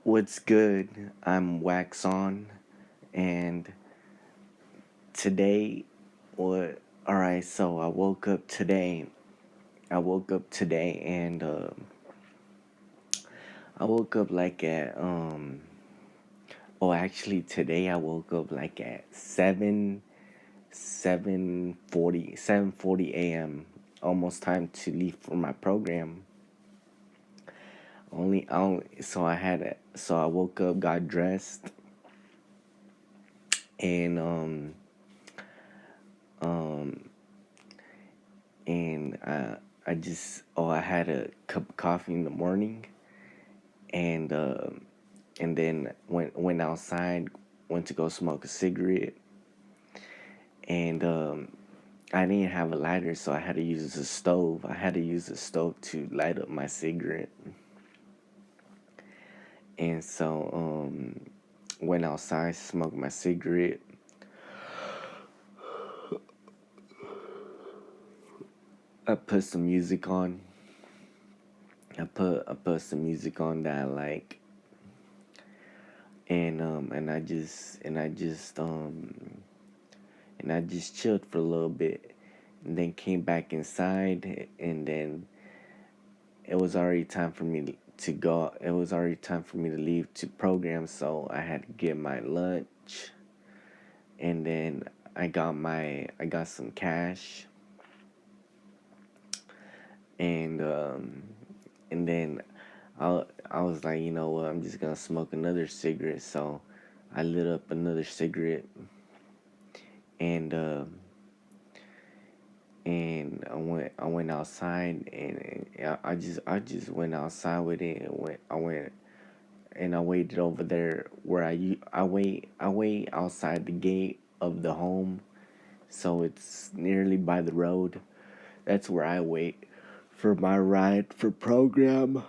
What's good? I'm Wax On, and today, what? All right, so I woke up today. And I woke up like at actually today I woke up like at 7:40 a.m. Almost time to leave for my program. So I woke up, got dressed, and um and I had a cup of coffee in the morning, and then went outside, went to go smoke a cigarette, and I didn't have a lighter, so I had to use the stove. I had to use the stove to light up my cigarette, and so went outside, smoked my cigarette. I put some music on. I put some music on that I like, and I just chilled for a little bit, and then came back inside, and then it was already time for me to go. It was already time for me to leave to program, so I had to get my lunch, and then I got some cash, and then I was like, you know what, I'm just gonna smoke another cigarette. So I lit up another cigarette, and I went outside, and I just went outside with it, and I waited over there where I wait outside the gate of the home, so it's nearly by the road. That's where I wait for my ride for program.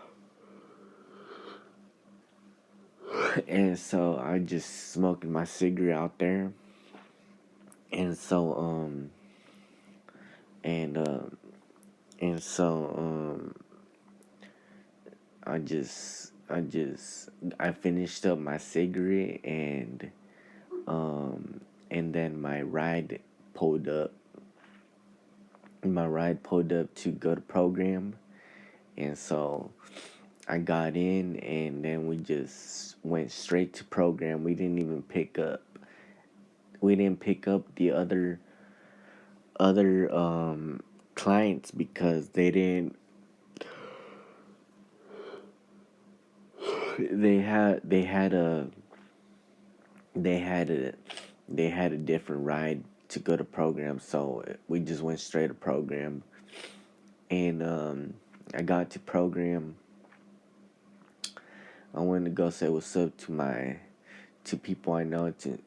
And so I just smoking my cigarette out there, and so and and so I finished up my cigarette, um and then pulled up my ride pulled up to go to program, and so I got in, and then we just went straight to program. We didn't pick up the other clients because they had they had a they had a they had a different ride to go to program, so we just went straight to program. And I got to program. I went to go say what's up to people I know. To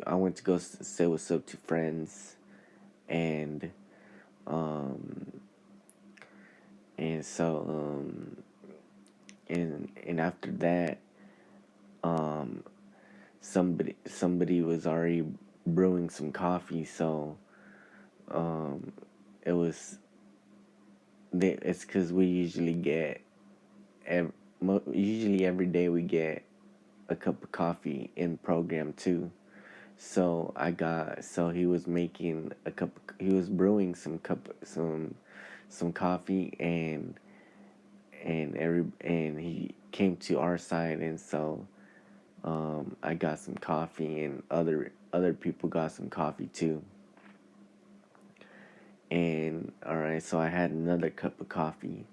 I went to go say what's up to friends, and um and so and after that, um somebody was already brewing some coffee, so um it was it's because we usually get usually every day we get a cup of coffee in program too. So he was making he was brewing some coffee, and he came to our side, and so I got some coffee, and other people got some coffee too. And all right, so I had another cup of coffee,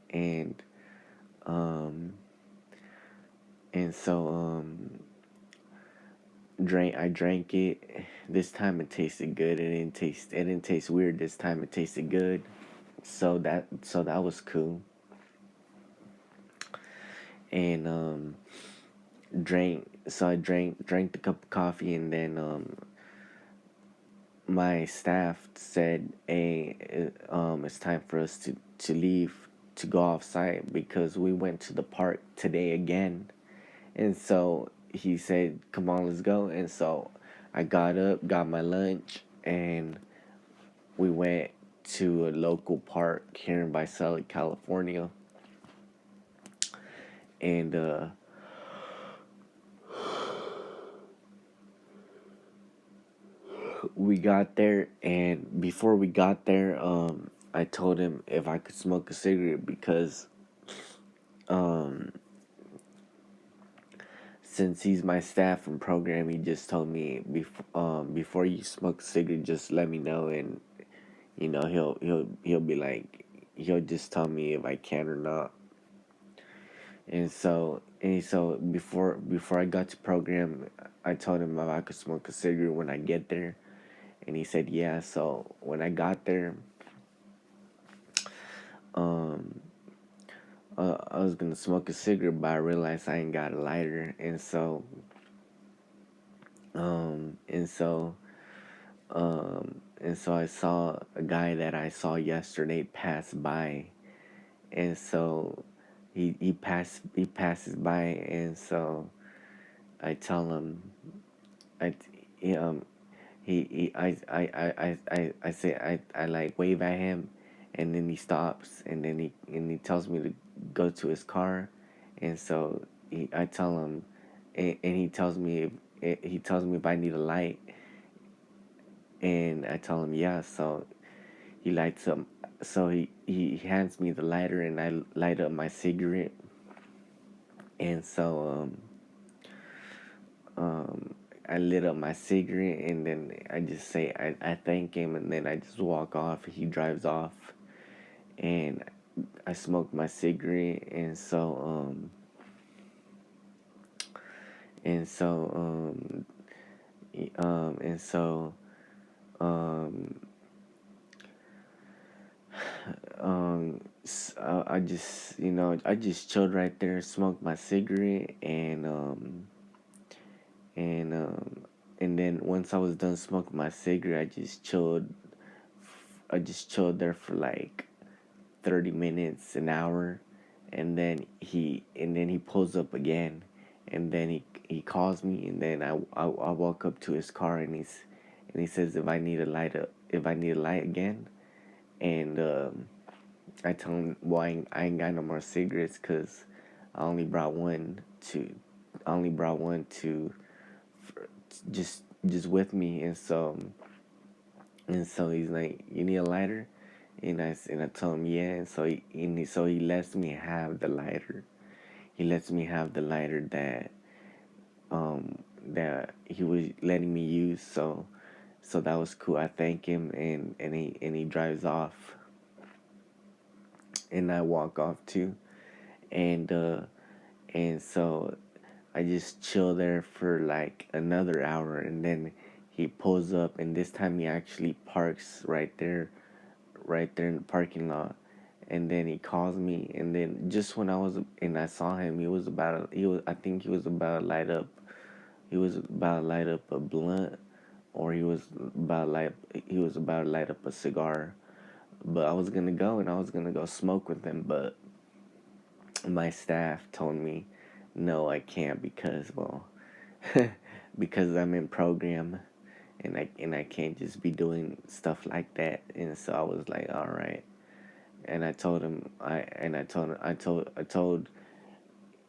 and um and so I drank it. This time it tasted good. It didn't taste weird this time. It tasted good. So that was cool. And I drank the cup of coffee, and then my staff said, "Hey, it's time for us to leave, to go off site, because we went to the park today again." And so he said, "Come on, let's go." And so I got up, got my lunch, and we went to a local park here in Visalia, California. And we got there, and before we got there, I told him if I could smoke a cigarette because um, since he's my staff and program, he just told me before you smoke a cigarette, just let me know, and he'll be like, he'll just tell me if I can or not. And so before I got to program, I told him if I could smoke a cigarette when I get there, and he said yeah. So when I got there, um, I was gonna smoke a cigarette, but I realized I ain't got a lighter, um, and so, and so I saw a guy that I saw yesterday pass by, and so he passes by, and so I tell him I he, I say I like wave at him, and then he stops, and then he tells me to go to his car, and so I tell him, and he tells me if I need a light, and I tell him yeah. So he lights up, so he hands me the lighter, and I light up my cigarette, and so I lit up my cigarette, and then I just say I thank him, and then I just walk off. He drives off, and I smoke my cigarette, and so and so um I just I just chilled right there, smoked my cigarette, and and then once I was done smoking my cigarette, I just chilled there for like 30 minutes, an hour, and then he pulls up again, and then he calls me, and then I walk up to his car, and he says if I need a light again, and I tell him, well, I ain't got no more cigarettes because I only brought one to I only brought one to just with me, and so he's like, you need a lighter, and I told him yeah, so he lets me have the lighter. He lets me have the lighter that he was letting me use. So that was cool. I thank him, and he drives off, and I walk off too, and so I just chill there for like another hour, and then he pulls up, and this time he actually parks right there in the parking lot, and then he calls me, and then just when I saw him, I think he was about to light up a blunt, or he was about to light up a cigar. But I was gonna go, and I was gonna go smoke with him, but my staff told me no, I can't because, well, because I'm in program, and I can't just be doing stuff like that. And so I was like, all right. And I told him I told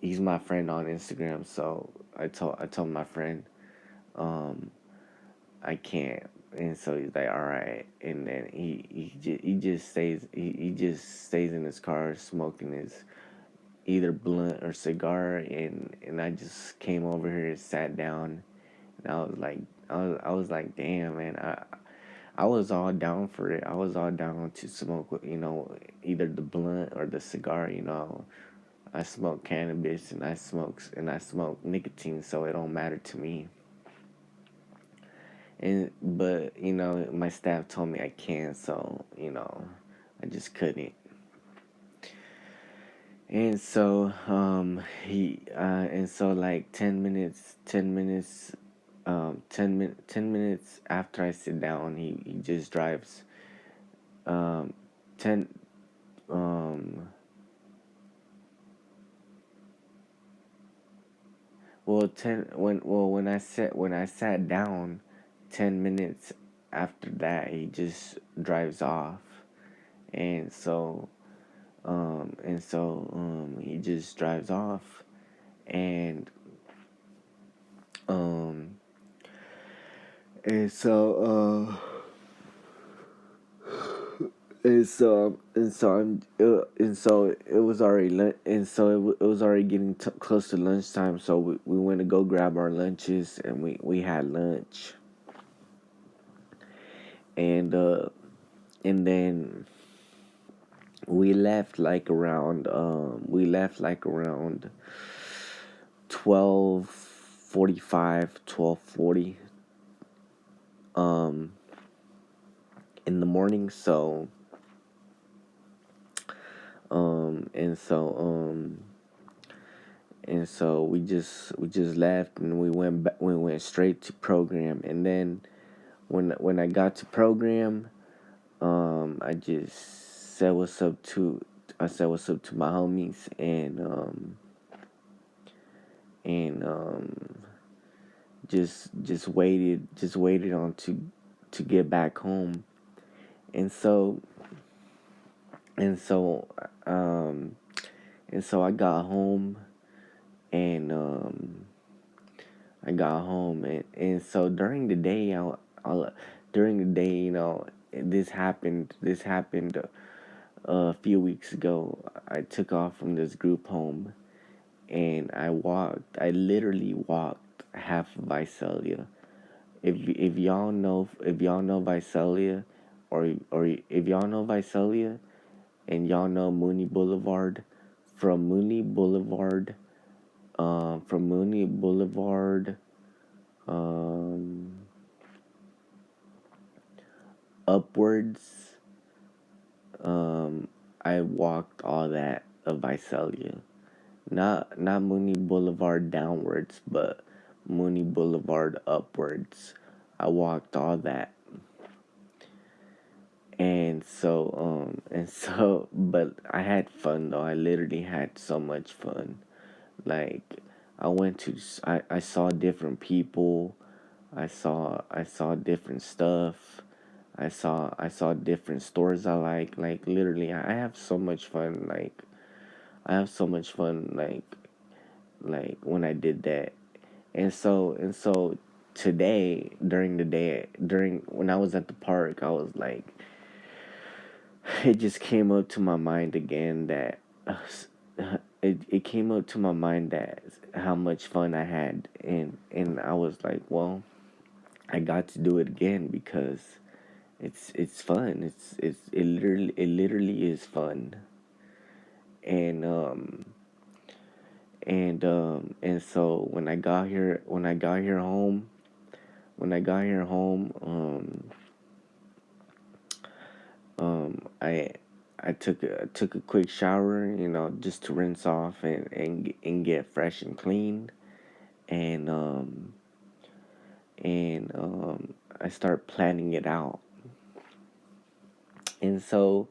he's my friend on Instagram, so I told my friend um I can't. And so he's like, all right. And then he just stays in his car smoking his either blunt or cigar, and I just came over here and sat down, and I was like, damn, man, I was all down for it. I was all down to smoke, either the blunt or the cigar. I smoke cannabis, and I smoke nicotine, so it don't matter to me. And but my staff told me I can't, so I just couldn't. And so and so like 10 minutes after I sit down, he just drives 10 um well 10 when I sat down, 10 minutes after that he just drives off. And so he just drives off, and um and so and so it was already it was already getting close to lunchtime. So we went to go grab our lunches, and we had lunch, and and then we left like around 12:45, 12:40 um in the morning. So um and so um we just left, and we went straight to program. And then when I got to program, I just said what's up to I said what's up to my homies, and just waited on to get back home. And so and so um I got home, and and so during the day, during the day, this happened a few weeks ago. I took off from this group home, and I literally walked half of Visalia. If y'all know Visalia, or if y'all know Visalia, and y'all know Mooney Boulevard, from Mooney Boulevard, from Mooney Boulevard, um, upwards, um, I walked all that of Visalia. Not Mooney Boulevard downwards, but Mooney Boulevard upwards. I walked all that. But I had fun though. I literally had so much fun. Like, I saw different people. I saw different stuff. I saw different stores I like. Like, literally, I have so much fun. Like, I have so much fun. Like when I did that. And so today, during the day, during when I was at the park, I was like, it just came up to my mind again that it came up to my mind that how much fun I had, and I was like, well, I got to do it again because it's fun. It literally is fun. And and so when I got here home, I took a quick shower, just to rinse off, and get fresh and clean. And I start planning it out. And so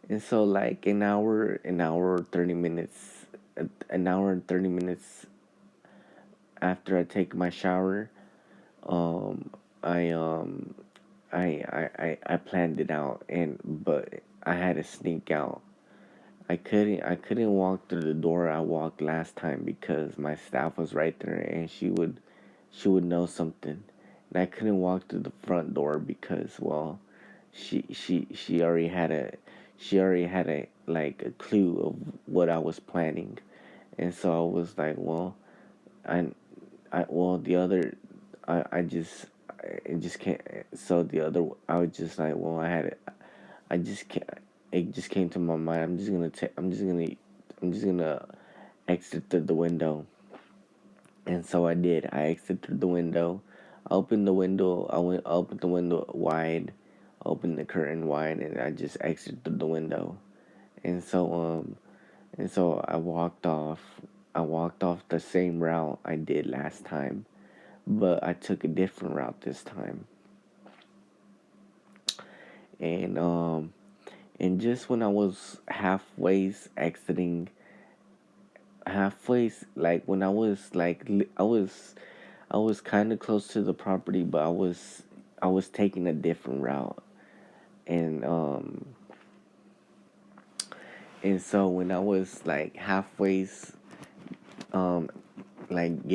like an hour and 30 minutes after I take my shower, um I um I planned it out, and but I had to sneak out. I couldn't walk through the door I walked last time because my staff was right there, and she would know something. And I couldn't walk through the front door because, well, she already had a like a clue of what I was planning. And so I was like, well, I I well the other I just it just can't. So the other, I was just like, well, I just can't. It just came to my mind. I'm just gonna exit through the window. And so I did. I exited through the window. I opened the window. I opened the window wide, opened the curtain wide, and I just exited through the window. And so I walked off. I walked off the same route I did last time, but I took a different route this time. And just when I was halfway, like when I was like I was kind of close to the property, but I was taking a different route. And so when I was like um like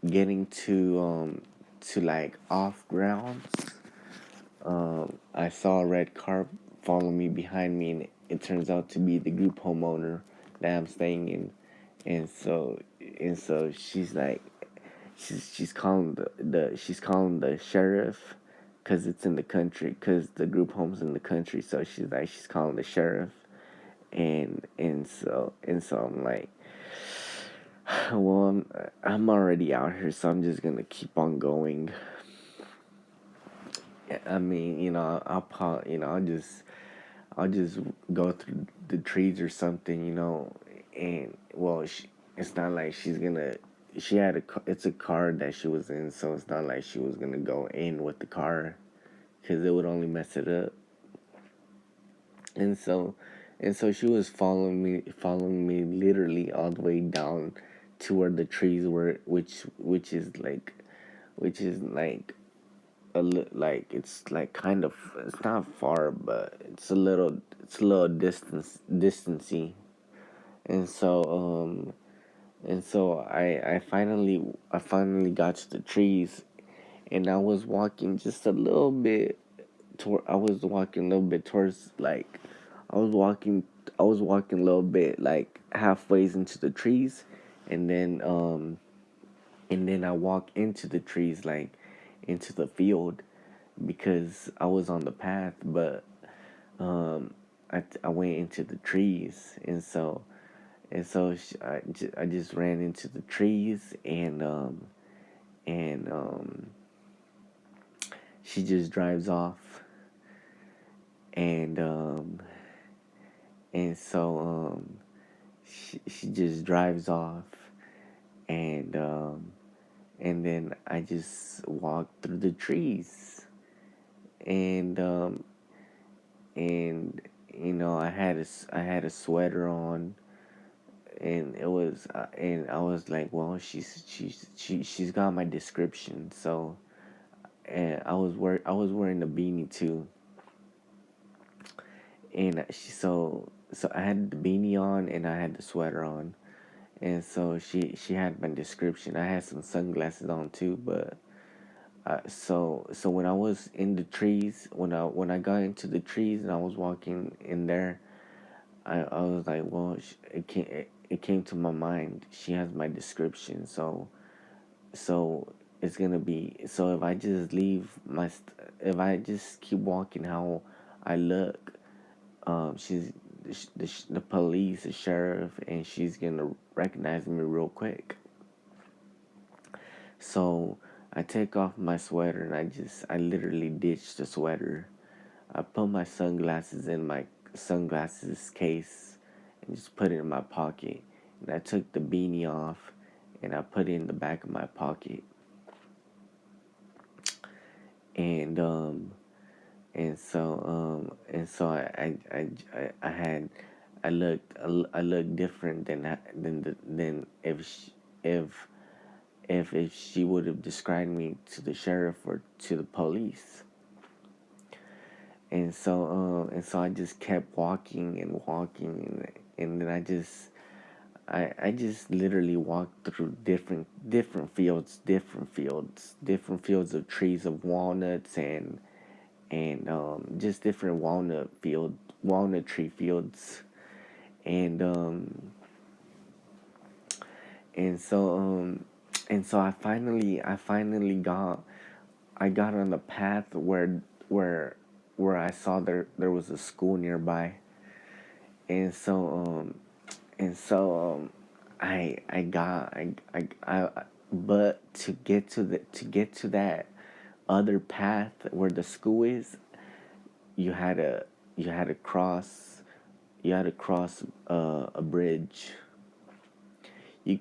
getting to like off grounds, I saw a red car follow me behind me, and it turns out to be the group homeowner that I'm staying in. And so she's like, she's calling she's calling the sheriff, because it's in the country, because the group home's in the country. So she's calling the sheriff. And so I'm like, well, I'm already out here, so I'm just gonna keep on going. I mean, I'll just go through the trees or something, and well, it's not like she's gonna. She had it's a car that she was in, so it's not like she was gonna go in with the car, because it would only mess it up. And so and so she was following me literally all the way down to where the trees were, which is like like, it's like kind of, it's not far, but it's a little distancy. And so I finally got to the trees, and I was walking a little bit towards, like, I was walking I was walking a little bit, like, halfway into the trees, and then I walk into the trees, like, into the field, because I was on the path, but I went into the trees. And so I just ran into the trees, and she just drives off. And um and so um she just drives off, and then I just walked through the trees, and and I had a sweater on, and I was like, well, she's got my description. So, and I was wearing a beanie too, and so I had the beanie on and I had the sweater on, and so she had my description. I had some sunglasses on too, but so when I was in the trees, when I got into the trees and I was walking in there, I was like, well, it came to my mind. She has my description, so it's gonna be, so if I just keep walking how I look, she's the police, the sheriff, and she's gonna recognize me real quick. So I take off my sweater, and I literally ditched the sweater. I put my sunglasses in my sunglasses case and just put it in my pocket. And I took the beanie off and I put it in the back of my pocket. And I had I looked different than if she would have described me to the sheriff or to the police. And so I just kept walking and walking, and then I just literally walked through different fields of trees of walnuts, and just different walnut tree fields. And um and so um and so I finally got on the path where where I saw there was a school nearby. And so um and so um I got I but to get to that other path where the school is, you had to you had to cross a bridge. You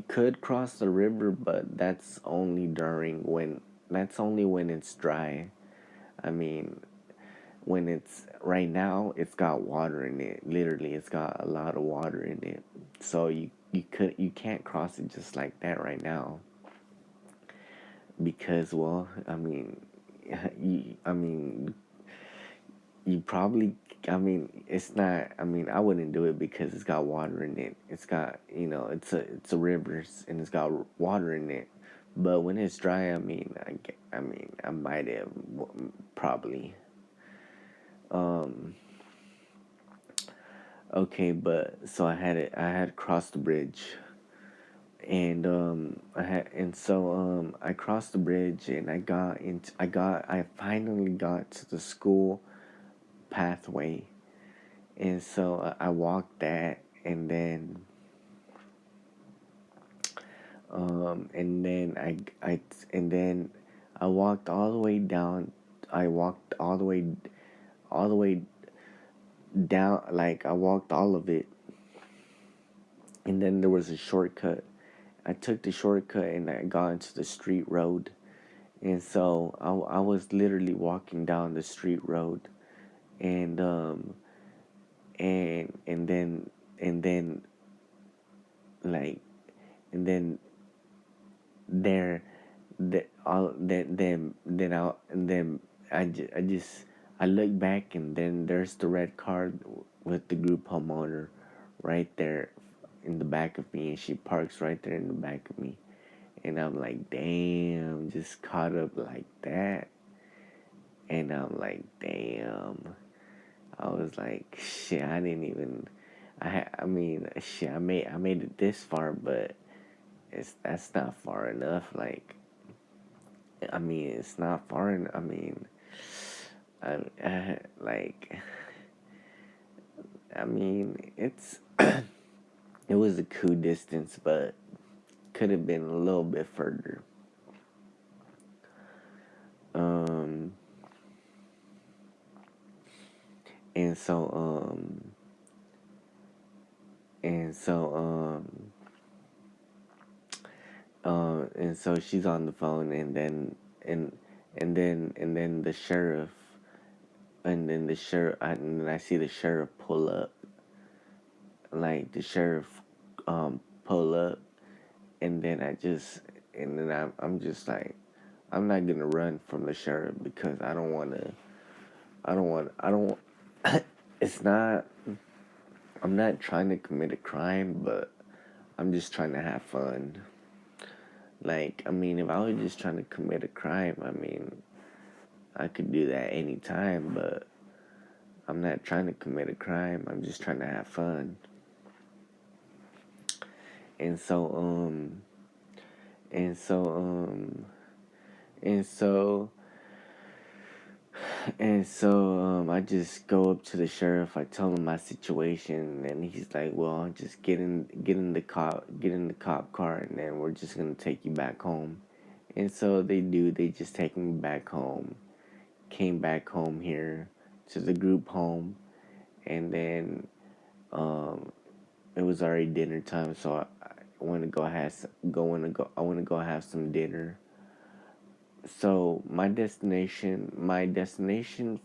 could cross the river, but that's only when it's dry. I mean, when it's right now, it's got water in it. Literally, it's got a lot of water in it. So you can't cross it just like that right now, because, well, I mean, you probably I mean, it's not. I mean, I wouldn't do it because it's got water in it. It's got, it's a river and it's got water in it. But when it's dry, I mean, I mean, I might have probably. Um, okay, but so I had crossed the bridge, and I crossed the bridge, and I finally got to the school pathway, and so I walked that, and then and then and then I walked all the way down. I walked all the way down. Like I walked all of it, and then there was a shortcut. I took the shortcut and I got into the street road, and so I was literally walking down the street road, and and then like and then there that all then I just I look back, and then there's the red car with the group homeowner right there in the back of me, and she parks right there in the back of me, and I'm like, damn, just caught up like that. And I'm like, damn. I was like, shit, I didn't even I mean, shit, I made it this far, but that's not far enough. Like, I mean, it's not far. I mean, like, I mean, it was a cool distance, but could have been a little bit further. Um, and so, and so, and so she's on the phone, and and then the sheriff, and then I see the sheriff pull up, like the sheriff, pull up, and then I'm just like, I'm not gonna run from the sheriff because I don't want to. I don't. It's not. I'm not trying to commit a crime, but I'm just trying to have fun. Like, I mean, if I was just trying to commit a crime, I mean, I could do that anytime, but I'm not trying to commit a crime. I'm just trying to have fun. And so, and so, and so, And so I just go up to the sheriff. I tell him my situation, and he's like, "Well, just get in the cop car, and then we're just gonna take you back home." And so they do. They just take me back home. Came back home here to the group home, and then um, it was already dinner time. So I want to I want to go have some dinner. So my destination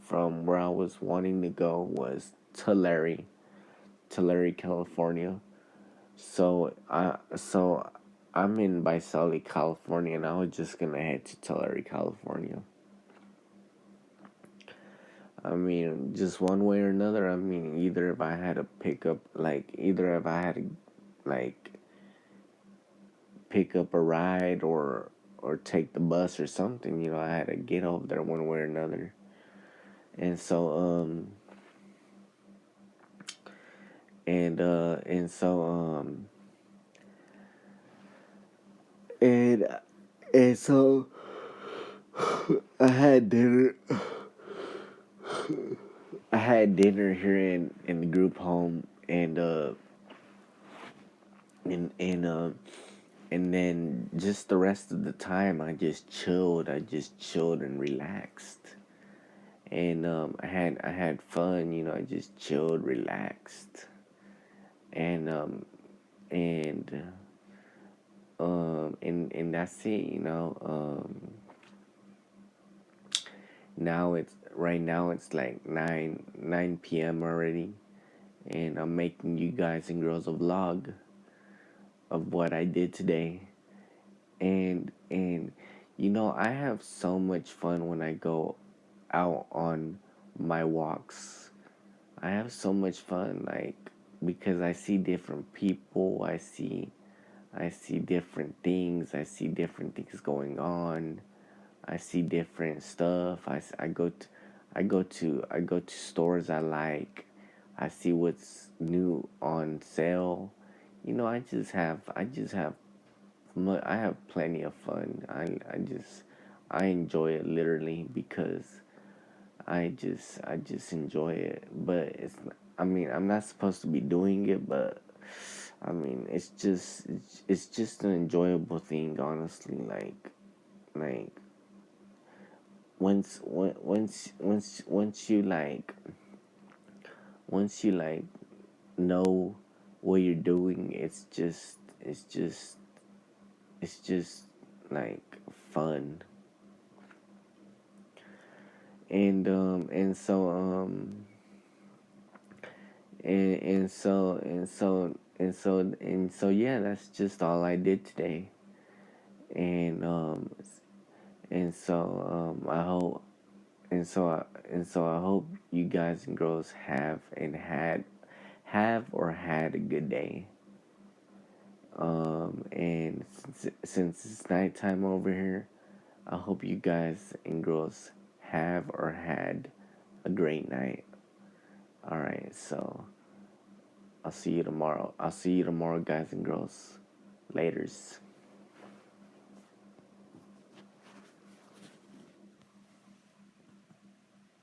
from where I was wanting to go was Tulare, California. So I'm in Visalia, California, and I was just gonna head to Tulare, California. I mean, just one way or another. I mean, either if I had to like pick up a ride or take the bus or something. I had to get over there one way or another. And so and so and and so I had dinner. I had dinner here in the group home, and and then just the rest of the time I just chilled. I just chilled and relaxed, and I had fun. I just chilled, relaxed, and and and that's it. Now it's right now it's like 9 p.m. already, and I'm making you guys and girls a vlog of what I did today. And I have so much fun when I go out on my walks. I have so much fun, like, because I see different people. I see different things. I see different things going on. I see different stuff. I go to stores I like. I see what's new on sale. I have plenty of fun. I enjoy it literally because I just enjoy it. But I mean, I'm not supposed to be doing it, but I mean, it's just an enjoyable thing, honestly. Like once you like know what you're doing, it's just like fun. And so and so yeah, that's just all I did today. And and so I hope and so I hope you guys and girls have or had a good day. And since it's nighttime over here, I hope you guys and girls have or had a great night. All right, so I'll see you tomorrow. I'll see you tomorrow, guys and girls. Laters.